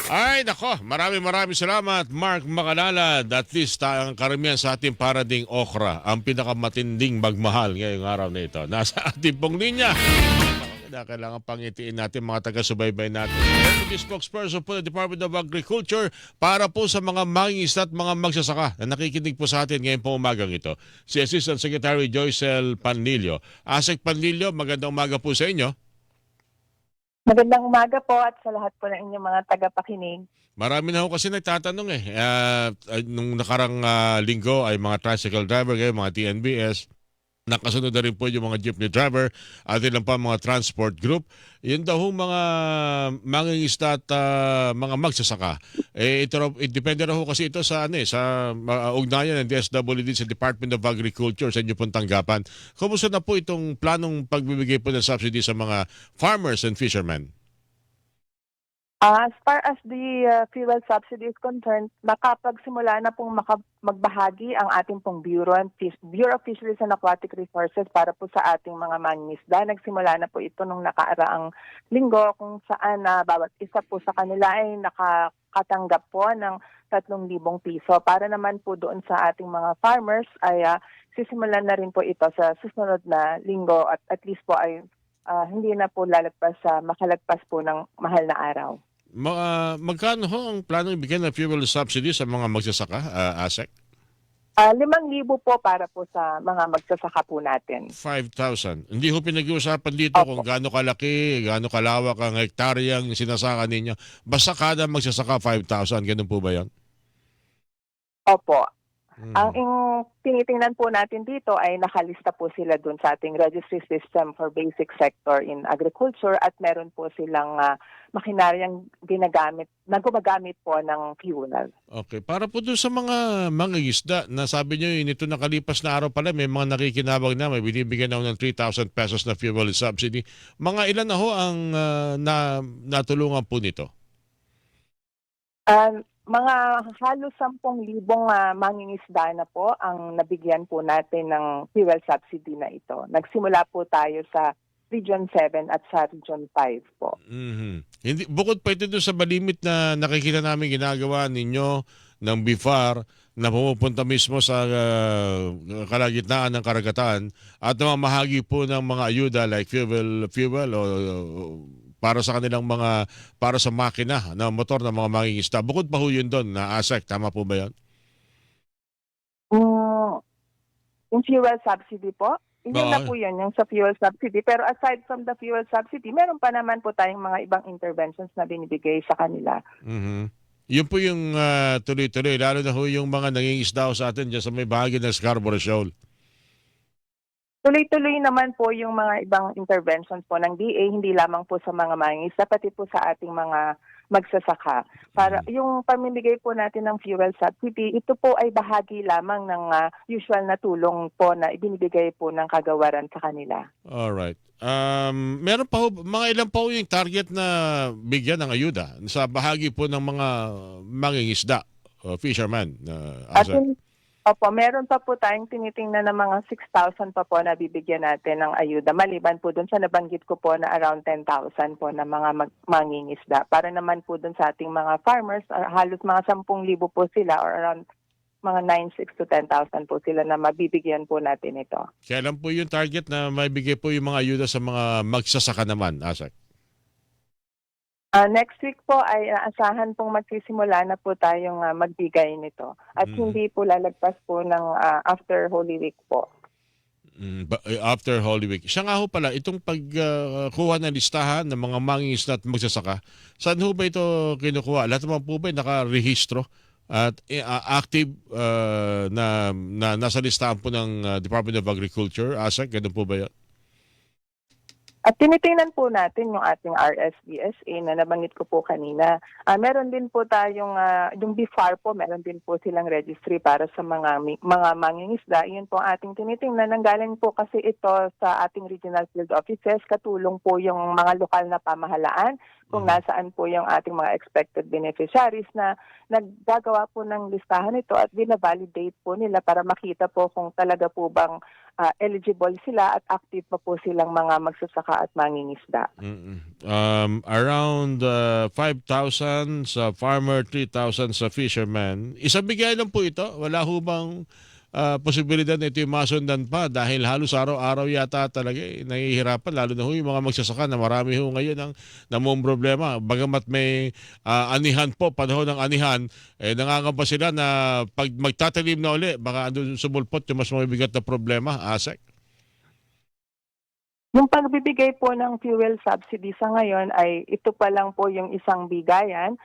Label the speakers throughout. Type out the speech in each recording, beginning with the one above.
Speaker 1: Ay, nako, maraming salamat, Mark Macalalad. At least ang karamihan sa ating parading okra, ang pinakamatinding magmahal ngayong araw na ito. Nasa ating pong linya. Kailangan pangitiin natin mga taga-subaybay natin. Deputy Spokesperson po ng Department of Agriculture para po sa mga mangingisda at mga magsasaka na nakikinig po sa atin ngayon pong umagang ito. Si Assistant Secretary Joycel Panlilio. Asek Panlilio, magandang umaga po sa inyo.
Speaker 2: Magandang umaga po at sa lahat po ng inyong mga tagapakinig.
Speaker 1: Marami na ako kasi nagtatanong nung nakarang linggo ay mga tricycle driver kayo, mga TNBS. Nakasunod na rin po yung mga jeepney driver at ilang pa mga transport group. Yun daw mga mangingisda at mga magsasaka. Depende raw kasi ito sa sa ugnayan ng DSWD sa Department of Agriculture sa inyo pong tanggapan. Kumusta na po itong planong pagbibigay po ng subsidy sa mga farmers and fishermen?
Speaker 2: As far as the fuel subsidy is concerned, nakapagsimula na pong magbahagi ang ating pong Bureau of Fisheries and Aquatic Resources para po sa ating mga mangingisda. Nagsimula na po ito nung nakaraang linggo kung saan bawat isa po sa kanila ay nakakatanggap po ng 3,000 piso. Para naman po doon sa ating mga farmers ay sisimulan na rin po ito sa susunod na linggo at least po ay hindi na po makalagpas po ng mahal na araw.
Speaker 1: Magkano ho ang plano ibigay ng fuel subsidy sa mga magsasaka, ASEC?
Speaker 2: 5,000 po para po sa mga magsasaka po natin.
Speaker 1: 5,000. Hindi ho pinag-uusapan dito
Speaker 2: Opo.
Speaker 1: kung gaano kalaki, gaano kalawak ang hektaryang sinasaka ninyo. Basta kada magsasaka 5,000. Ganun po ba yan?
Speaker 2: Opo. Ang
Speaker 1: Mhm.
Speaker 2: tinitingnan po natin dito ay nakalista po sila dun sa ating registry system for basic sector in agriculture at meron po silang makinaryang gumagamit po ng fuel.
Speaker 1: Okay. Para po dun sa mga mangingisda na sabi nyo, nito nakalipas na araw pala, may mga nakikinabang na, may binibigyan na ho ng 3,000 pesos na fuel subsidy. Mga ilan na ho ang natulungan po nito?
Speaker 2: Mga halos 10,000 mangingisda na po ang nabigyan po natin ng fuel subsidy na ito. Nagsimula po tayo sa Region 7 at sa Region 5 po.
Speaker 1: Mhm. Hindi, bukod pa ito doon sa malimit na nakikita namin ginagawa ninyo ng BIFAR na pumupunta mismo sa kalagitnaan ng karagatan at mamahagi po ng mga ayuda like fuel o para sa kanilang para sa makina na motor ng mga mangingisda. Bukod pa ho yun doon na ASEC, tama po ba yan?
Speaker 2: Mm, yung fuel subsidy po, yun na
Speaker 1: Oo.
Speaker 2: po yun, yung sa fuel subsidy. Pero aside from the fuel subsidy, meron pa naman po tayong mga ibang interventions na binibigay sa kanila.
Speaker 1: Mhm. Yun po yung tuloy-tuloy, lalo na ho yung mga nangingisda ho sa atin dyan sa may bahagi ng Scarborough Shoal.
Speaker 2: Tuloy-tuloy naman po yung mga ibang interventions po ng DA, hindi lamang po sa mga mangingisda, pati po sa ating mga magsasaka. Para yung pamimigay po natin ng fuel subsidy, ito po ay bahagi lamang ng usual na tulong po na ibinibigay po ng kagawaran sa kanila.
Speaker 1: Alright. Meron pa ho, mga ilan pa ho yung target na bigyan ng ayuda sa bahagi po ng mga mangingisda, fisherman.
Speaker 2: At opo, meron pa po tayong tinitingnan ng mga 6,000 pa po na bibigyan natin ng ayuda. Maliban po dun sa nabanggit ko po na around 10,000 po na mga mangingisda. Para naman po dun sa ating mga farmers, halos mga 10,000 po sila or around mga 9,600 to 10,000 po sila na mabibigyan po natin ito.
Speaker 1: Kailan po yung target na maibigay po yung mga ayuda sa mga magsasaka naman, Asak?
Speaker 2: Next week po ay aasahan pong magsisimula na po tayong magbigay nito. At hindi po lalagpas po ng after Holy Week po.
Speaker 1: After Holy Week. Siya nga ho pala, itong pagkuha ng listahan ng mga mangingisda at magsasaka, saan ho ba ito kinukuha? Lahat naman po ba nakarehistro at active na nasa listahan po ng Department of Agriculture? Asak, ganun po ba yan?
Speaker 2: At tinitingnan po natin yung ating RSBSA na nabanggit ko po kanina. Meron din po tayong, yung BIFAR po, meron din po silang registry para sa mga mangingisda. Yun po ang ating tinitingnan. Nanggaling po kasi ito sa ating regional field offices. Katulong po yung mga lokal na pamahalaan kung nasaan po yung ating mga expected beneficiaries na naggagawa po ng listahan ito at binavalidate po nila para makita po kung talaga po bang eligible sila at active pa po silang mga magsasaka at mangingisda.
Speaker 1: Around 5,000 sa farmer, 3,000 sa fisherman. Isang bigay lang po ito. Wala ho bang posibilidad na ito yung masundan pa dahil halos araw-araw yata talaga nahihirapan lalo na ho yung mga magsasaka na marami ho ngayon ang namong problema. Bagamat may anihan po, panahon ng anihan, nangangamba sila na pag magtatanim na uli, baka andun sumulpot yung mas mabibigat na problema, Asek.
Speaker 2: Yung pagbibigay po ng fuel subsidy sa ngayon ay ito pa lang po yung isang bigayan.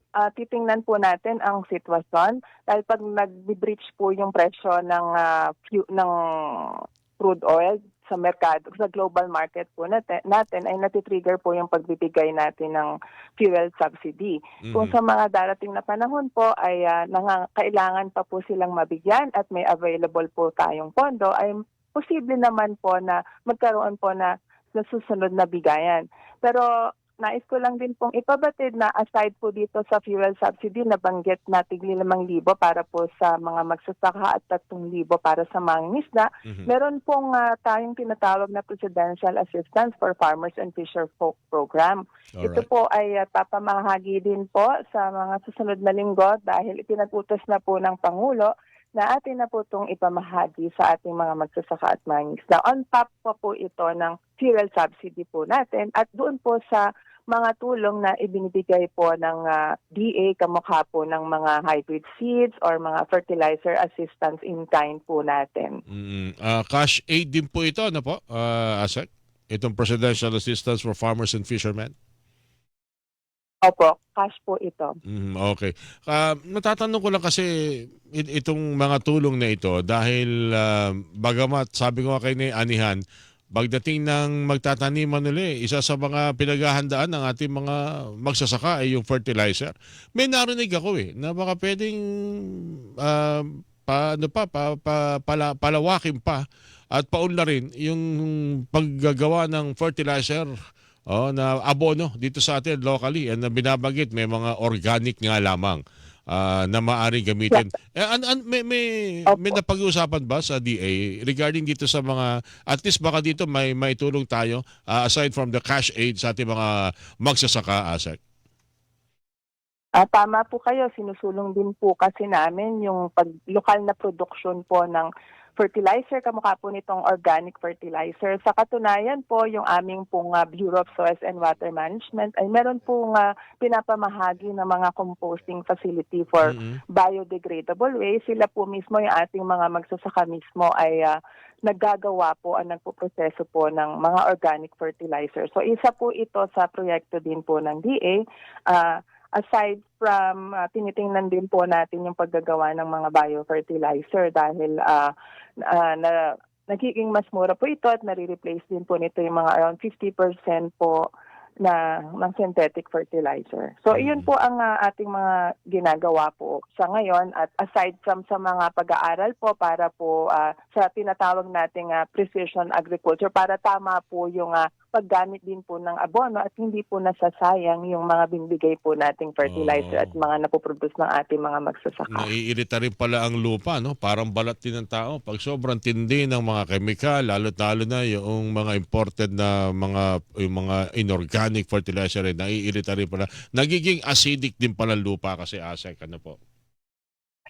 Speaker 2: Titingnan po natin ang sitwasyon dahil pag nag-breach po yung presyo ng crude oil sa merkado, sa global market po natin ay natitrigger po yung pagbibigay natin ng fuel subsidy. Kung sa mga darating na panahon po ay kailangan pa po silang mabigyan at may available po tayong pondo, ay posible naman po na magkaroon po na susunod na bigayan. Pero nais ko lang din pong ipabatid na aside po dito sa fuel subsidy, nabanggit natin 5,000 para po sa mga magsasaka at 3,000 para sa mangingisda. Meron pong tayong tinatawag na Presidential Assistance for Farmers and Fisherfolk Program.
Speaker 1: Alright.
Speaker 2: Ito po ay papamahagi din po sa mga susunod na linggo dahil ipinagutos na po ng Pangulo na atin na po itong ipamahagi sa ating mga magsasaka at mangingisda. On top po ito ng fuel subsidy po natin at doon po sa mga tulong na ibinibigay po ng DA kamukha po ng mga hybrid seeds or mga fertilizer assistance in kind po natin.
Speaker 1: Cash aid din po ito, ano po, Asek? Itong Presidential Assistance for Farmers and Fishermen?
Speaker 2: Opo, cash po ito.
Speaker 1: Okay. Natatanong ko lang kasi itong mga tulong na ito dahil bagamat sabi ko nga kay ni Anihan, pagdating ng magtataniman uli, isa sa mga pinaghahandaan ng ating mga magsasaka ay yung fertilizer. May narinig ako na baka pwedeng palawakin pa at paunlarin yung paggagawa ng fertilizer na abono dito sa atin locally and binabanggit may mga organic nga lamang na maaaring gamitin. May napag-uusapan ba sa DA regarding dito sa mga, at least baka dito may tulong tayo aside from the cash aid sa ating mga magsasaka, Asek?
Speaker 2: Tama po kayo, sinusulong din po kasi namin yung lokal na produksyon po ng fertilizer, kamukha po nitong organic fertilizer. Sa katunayan po, yung aming pong Bureau of Soils and Water Management ay meron pong pinapamahagi ng mga composting facility for biodegradable waste. Sila po mismo, yung ating mga magsasaka mismo ay naggagawa po ang nagpuproseso po ng mga organic fertilizer. So isa po ito sa proyekto din po ng DA. Aside from tinitingnan din po natin yung paggagawa ng mga biofertilizer dahil nagiging mas mura po ito at nare-replace din po nito yung mga around 50% po ng synthetic fertilizer. So iyon po ang ating mga ginagawa po sa ngayon at aside from sa mga pag-aaral po para po sa tinatawag nating precision agriculture para tama po yung paggamit din po ng abono at hindi po nasasayang yung mga binibigay po nating fertilizer at mga napoproduce ng ating mga magsasaka.
Speaker 1: Naiirita rin pala ang lupa, no? Parang balat din ng tao. Pag sobrang tindi ng mga kemikal, lalo na yung mga imported na yung mga inorganic fertilizer, naiirita rin pala. Nagiging acidic din pala lupa kasi, Asek, ano po?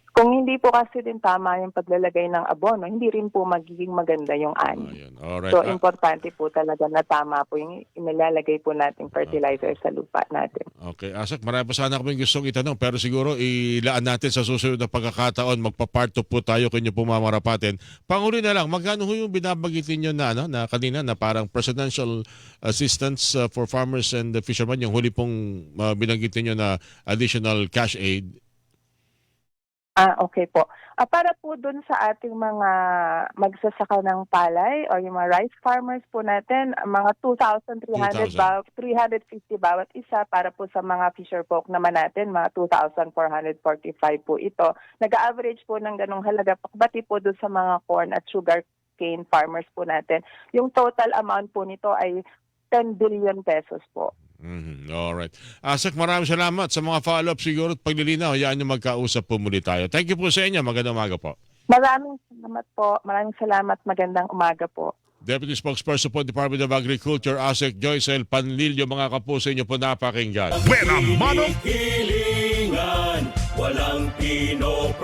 Speaker 2: Kung hindi po kasi din tama yung paglalagay ng abono, hindi rin po magiging maganda yung ani.
Speaker 1: Alright.
Speaker 2: So, importante po talaga na tama po yung inilalagay po nating fertilizer sa lupa natin.
Speaker 1: Okay. Asek, marami pa sana kami gustong itanong pero siguro ilaan natin sa susunod na pagkakataon. Magpa-part 2 po tayo kung inyo pumamarapatin. Panghuli na lang, magkano ho yung binabagitin nyo na kanina na parang Presidential Assistance for Farmers and the Fishermen, yung huli pong binagitin nyo na additional cash aid?
Speaker 2: Okay po. Para po dun sa ating mga magsasaka ng palay o yung mga rice farmers po natin, mga 2,300 350 bawat isa. Para po sa mga fisherfolk naman natin, mga 2,445 po ito. Nag-average po ng ganong halaga. Pakbati po dun sa mga corn at sugar cane farmers po natin. Yung total amount po nito ay 10 billion pesos po.
Speaker 1: Alright. Asek, maraming salamat sa mga follow-up siguro at paglilinaw. Hayaan nyo magkausap po muli tayo. Thank you po sa inyo. Magandang umaga po.
Speaker 2: Maraming salamat po. Maraming salamat. Magandang umaga po.
Speaker 1: Deputy Spokesperson po Department of Agriculture, ASEC Joycel Panlilio, mga kapuso, inyo po napakinggan.
Speaker 3: Buena mano!
Speaker 4: Hilingan, walang pinop